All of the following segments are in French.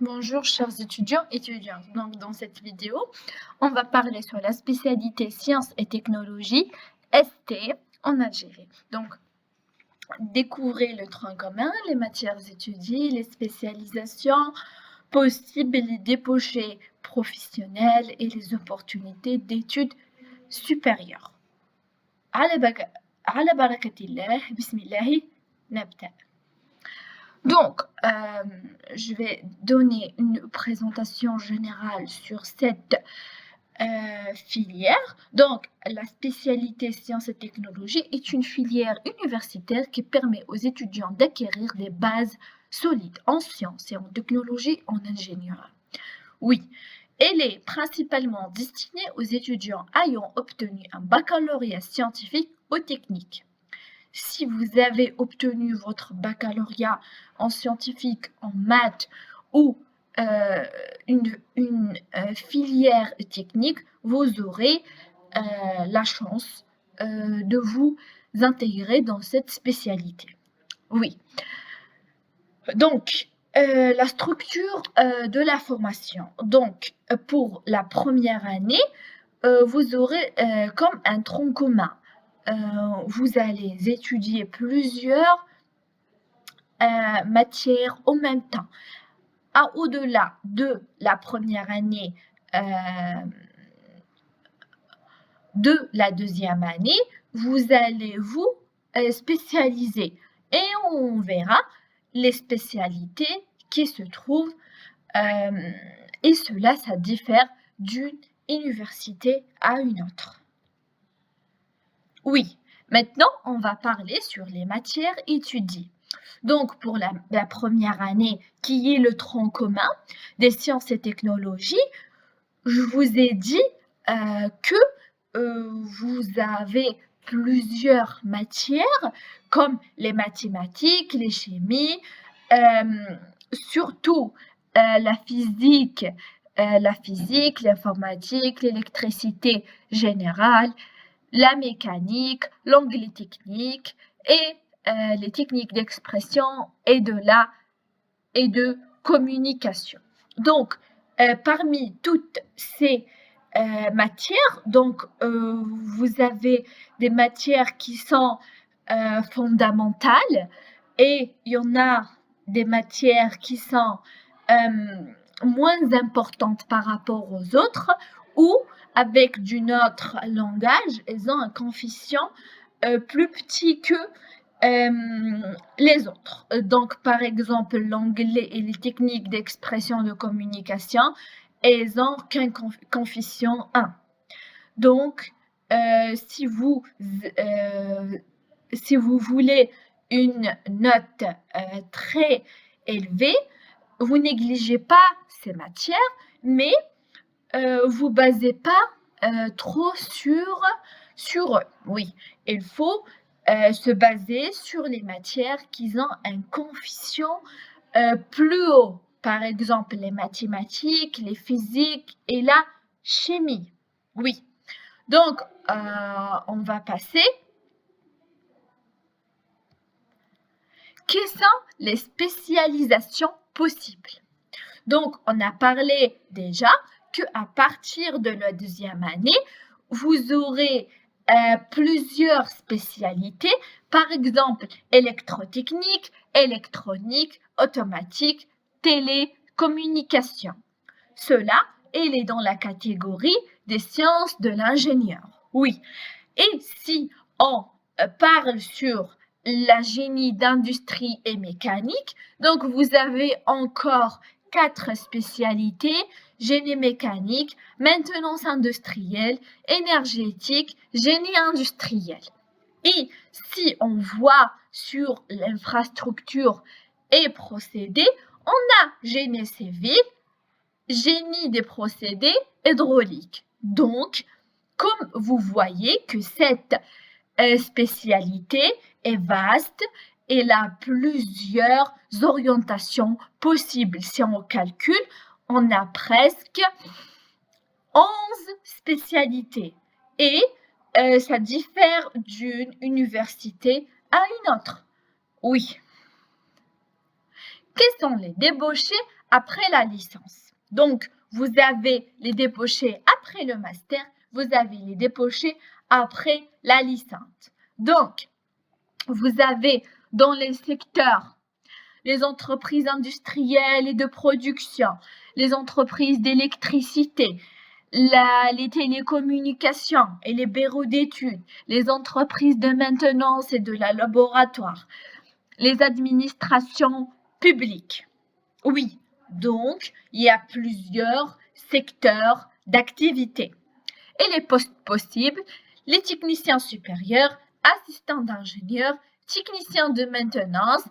Bonjour chers étudiants et étudiantes. Donc dans cette vidéo, on va parler sur la spécialité sciences et technologies ST en Algérie. Donc découvrez le tronc commun, les matières étudiées, les spécialisations possibles, les débouchés professionnels et les opportunités d'études supérieures. على بركة الله بسم الله نبدأ. Donc, je vais donner une présentation générale sur cette filière. Donc, la spécialité sciences et technologies est une filière universitaire qui permet aux étudiants d'acquérir des bases solides en sciences et en technologie en ingénierie. Oui, elle est principalement destinée aux étudiants ayant obtenu un baccalauréat scientifique ou technique. Si vous avez obtenu votre baccalauréat en scientifique, en maths ou une filière technique, vous aurez la chance de vous intégrer dans cette spécialité. Oui. Donc, la structure de la formation. Donc, pour la première année, vous aurez comme un tronc commun. Vous allez étudier plusieurs matières en même temps. Au-delà de la première année de la deuxième année, vous allez vous spécialiser et on verra les spécialités qui se trouvent et cela, ça diffère d'une université à une autre. Oui, maintenant, on va parler sur les matières étudiées. Donc, pour la première année, qui est le tronc commun des sciences et technologies, je vous ai dit que vous avez plusieurs matières comme les mathématiques, les chimies, surtout la physique, l'informatique, l'électricité générale, la mécanique, l'anglais technique et les techniques d'expression et de communication. Donc, parmi toutes ces matières, donc vous avez des matières qui sont fondamentales et il y en a des matières qui sont moins importantes par rapport aux autres ou avec d'un autre langage, elles ont un coefficient plus petit que les autres. Donc, par exemple, l'anglais et les techniques d'expression de communication, elles ont qu'un coefficient 1. Donc, si vous voulez une note très élevée, vous négligez pas ces matières, mais vous basez pas trop sur eux. Oui, il faut se baser sur les matières qui ont un coefficient plus haut. Par exemple, les mathématiques, les physiques et la chimie. Oui. Donc, on va passer. Quelles sont les spécialisations possibles? Donc, on a parlé déjà qu'à partir de la deuxième année, vous aurez plusieurs spécialités, par exemple électrotechnique, électronique, automatique, télécommunication. Cela, elle est dans la catégorie des sciences de l'ingénieur. Oui. Et si on parle sur la génie d'industrie et mécanique, donc vous avez encore 4 spécialités: génie mécanique, maintenance industrielle, énergétique, génie industriel. Et si on voit sur l'infrastructure et procédés, on a génie civil, génie des procédés hydrauliques. Donc, comme vous voyez que cette spécialité est vaste, elle a plusieurs orientations possibles. Si on calcule, on a presque 11 spécialités et ça diffère d'une université à une autre. Oui. Quels sont les débouchés après la licence? Donc, vous avez les débouchés après le master, vous avez les débouchés après la licence. Donc, vous avez dans les secteurs les entreprises industrielles et de production, les entreprises d'électricité, les télécommunications et les bureaux d'études, les entreprises de maintenance et de la laboratoire, les administrations publiques. Oui, donc il y a plusieurs secteurs d'activité. Et les postes possibles, les techniciens supérieurs, assistants d'ingénieurs, techniciens de maintenance,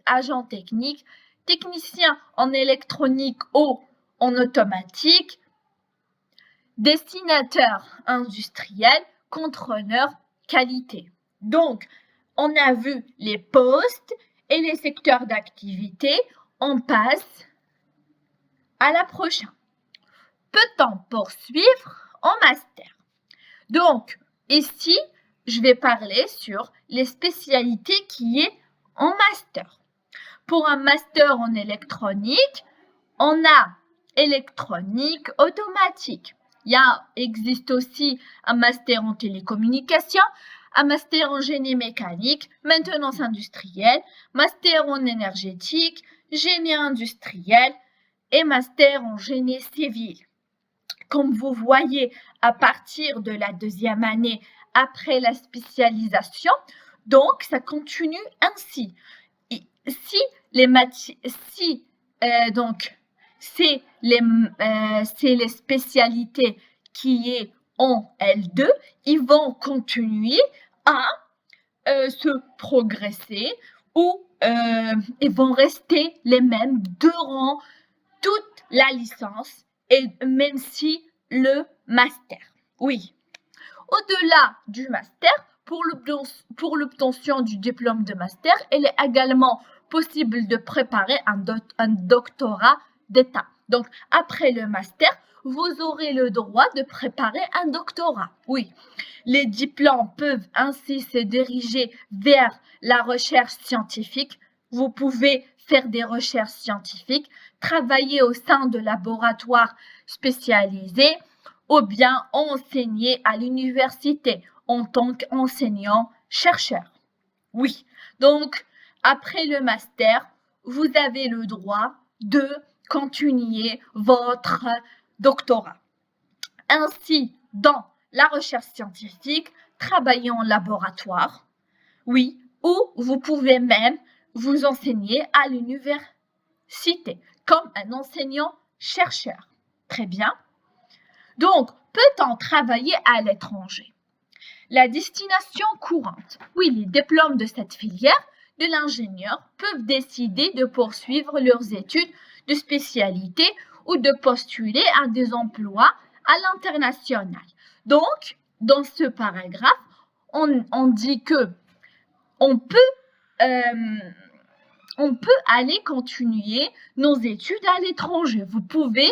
agents techniques, techniciens en électronique ou en automatique, destinateurs industriels, contrôleurs qualité. Donc, on a vu les postes et les secteurs d'activité. On passe à la prochaine. Peut-on poursuivre en master? Donc, ici, je vais parler sur les spécialités qui est en master. Pour un master en électronique, on a électronique automatique. Il existe aussi un master en télécommunication, un master en génie mécanique, maintenance industrielle, master en énergétique, génie industriel et master en génie civil. Comme vous voyez, à partir de la deuxième année après la spécialisation, donc ça continue ainsi. Si c'est les spécialités qui est en L2, ils vont continuer à se progresser ou ils vont rester les mêmes durant toute la licence et même si le master. Oui. Au-delà du master, pour l'obtention du diplôme de master, il est également possible de préparer un doctorat d'État. Donc, après le master, vous aurez le droit de préparer un doctorat. Oui, les diplômes peuvent ainsi se diriger vers la recherche scientifique. Vous pouvez faire des recherches scientifiques, travailler au sein de laboratoires spécialisés ou bien enseigner à l'université en tant qu'enseignant-chercheur. Oui, donc après le master, vous avez le droit de continuer votre doctorat. Ainsi, dans la recherche scientifique, travailler en laboratoire, oui, ou vous pouvez même vous enseigner à l'université comme un enseignant-chercheur. Très bien. Donc, peut-on travailler à l'étranger? La destination courante. Oui, les diplômes de cette filière de l'ingénieur peuvent décider de poursuivre leurs études de spécialité ou de postuler à des emplois à l'international. Donc, dans ce paragraphe, on dit que on peut aller continuer nos études à l'étranger. Vous pouvez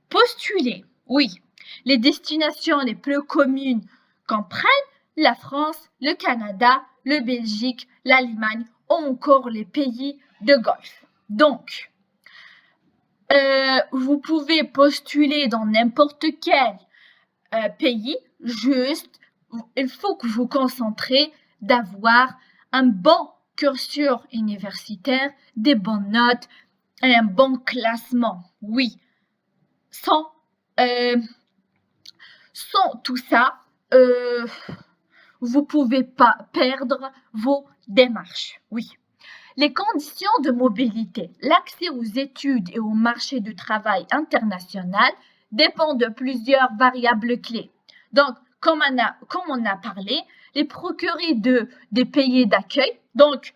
postuler. Oui, les destinations les plus communes comprennent la France, le Canada, le Belgique, l'Allemagne ou encore les pays de Golfe. Donc, vous pouvez postuler dans n'importe quel pays, juste il faut que vous concentrez d'avoir un bon cursus universitaire, des bonnes notes et un bon classement. Oui, sans tout ça, vous pouvez pas perdre vos démarches. Oui. Les conditions de mobilité, l'accès aux études et au marché du travail international dépend de plusieurs variables clés. Donc, comme on a parlé, les procurés des pays d'accueil. Donc,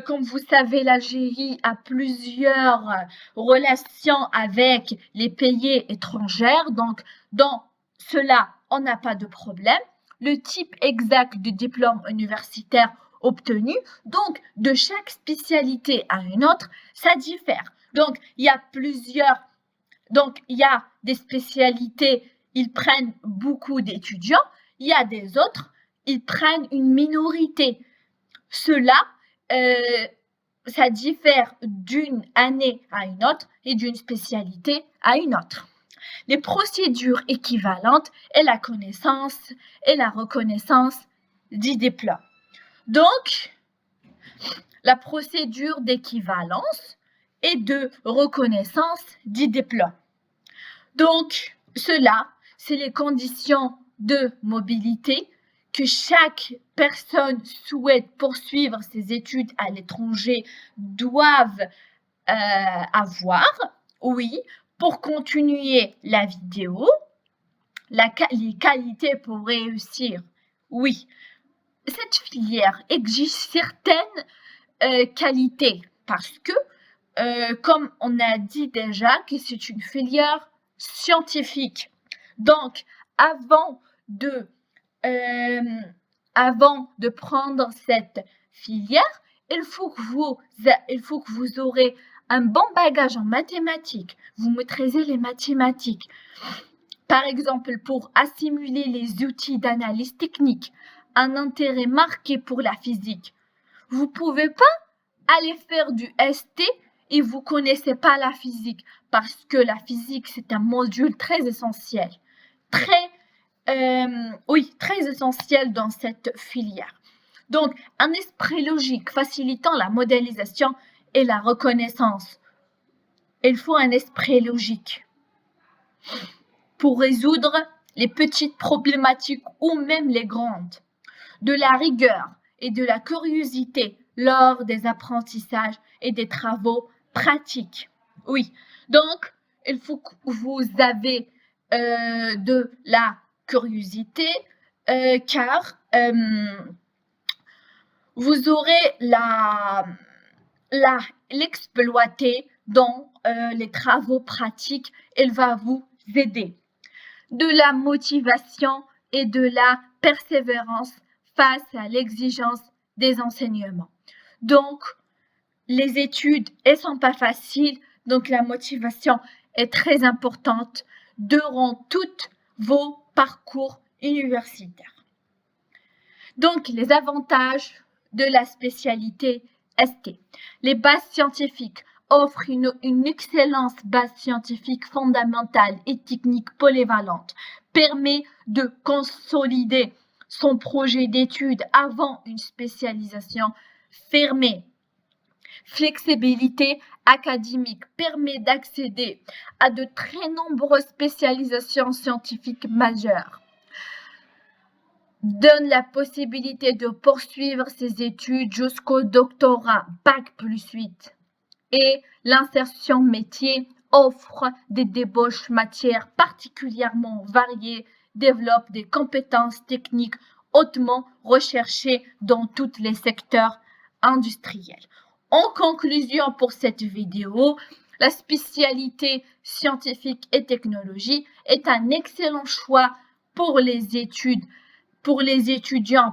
comme vous savez, l'Algérie a plusieurs relations avec les pays étrangers. Donc, dans cela, on n'a pas de problème. Le type exact de diplôme universitaire obtenu, donc de chaque spécialité à une autre, ça diffère. Donc, il y a des spécialités, ils prennent beaucoup d'étudiants. Il y a des autres, ils prennent une minorité. Cela ça diffère d'une année à une autre et d'une spécialité à une autre. Les procédures équivalentes et la connaissance et la reconnaissance du diplôme. Donc, la procédure d'équivalence et de reconnaissance du diplôme. Donc, cela, c'est les conditions de mobilité que chaque personne souhaite poursuivre ses études à l'étranger doivent avoir, oui, pour continuer la vidéo, les qualités pour réussir, oui. Cette filière exige certaines qualités parce que, comme on a dit déjà, que c'est une filière scientifique. Donc, avant de prendre cette filière, il faut que vous aurez un bon bagage en mathématiques. Vous maîtrisez les mathématiques. Par exemple, pour assimiler les outils d'analyse technique, un intérêt marqué pour la physique. Vous ne pouvez pas aller faire du ST et vous ne connaissez pas la physique parce que la physique, c'est un module très essentiel. Très essentiel dans cette filière. Donc, un esprit logique facilitant la modélisation et la reconnaissance. Il faut un esprit logique pour résoudre les petites problématiques ou même les grandes. De la rigueur et de la curiosité lors des apprentissages et des travaux pratiques. Oui, donc, il faut que vous avez de la curiosité car vous aurez l'exploiter dans les travaux pratiques. Elle va vous aider. De la motivation et de la persévérance face à l'exigence des enseignements. Donc, les études, elles sont pas faciles, donc la motivation est très importante durant tous vos parcours universitaires. Donc, les avantages de la spécialité ST. Les bases scientifiques offrent une excellente base scientifique fondamentale et technique polyvalente, permet de consolider son projet d'études avant une spécialisation fermée. Flexibilité académique permet d'accéder à de très nombreuses spécialisations scientifiques majeures. Donne la possibilité de poursuivre ses études jusqu'au doctorat Bac plus 8. Et l'insertion métier offre des débauches matières particulièrement variées, développe des compétences techniques hautement recherchées dans tous les secteurs industriels. En conclusion pour cette vidéo, la spécialité scientifique et technologie est un excellent choix pour les étudiants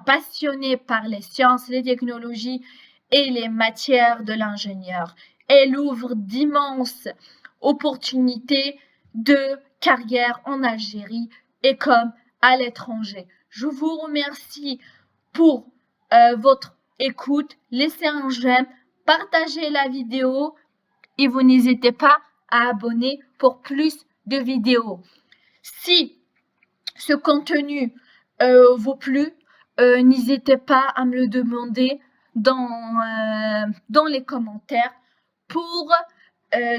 passionnés par les sciences, les technologies et les matières de l'ingénieur. Elle ouvre d'immenses opportunités de carrière en Algérie et comme à l'étranger. Je vous remercie pour votre écoute. Laissez un j'aime, partagez la vidéo et vous n'hésitez pas à abonner pour plus de vidéos. Si ce contenu vous plu, n'hésitez pas à me le demander dans les commentaires pour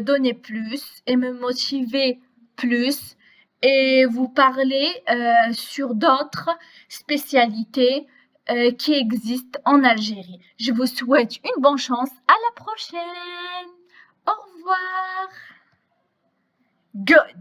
donner plus et me motiver plus et vous parler sur d'autres spécialités qui existent en Algérie. Je vous souhaite une bonne chance. À la prochaine. Au revoir. Good.